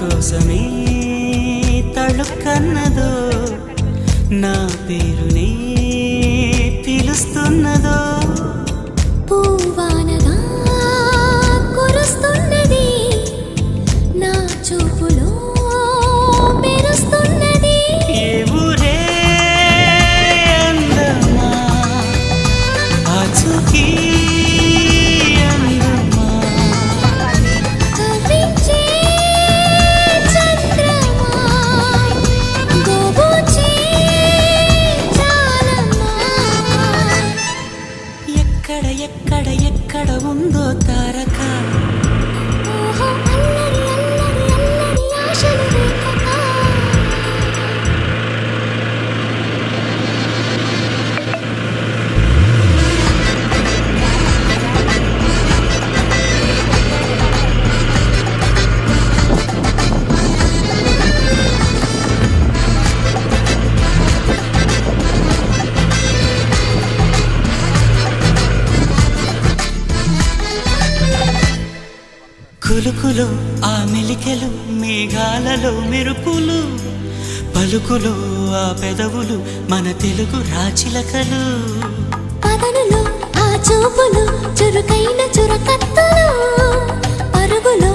కోసమే తళుక్కన్నదో నా పేరునే పిలుస్తున్నదో పూవానగా కురుస్తున్నది నా చూపులో మెరుస్తున్నది ఏ ఊరే అందమా ఆచూకీ అందమా కవ్వించే చంద్రమా గోబూచే చాలమ్మా ఎక్కడ ఎక్కడ ఎక్కడ ఉందో తారక ఓహో అల్లరి అల్లరి అల్లరి ఆశలు రేఖక కులుకులో ఆ మెలికెలు మేఘాలలో మెరుపులు పలుకులో ఆ పెదవులు మన తెలుగు రాచిలకలు పదనులో ఆ చూపులు చురుకైన చురకత్తులు పరుగులో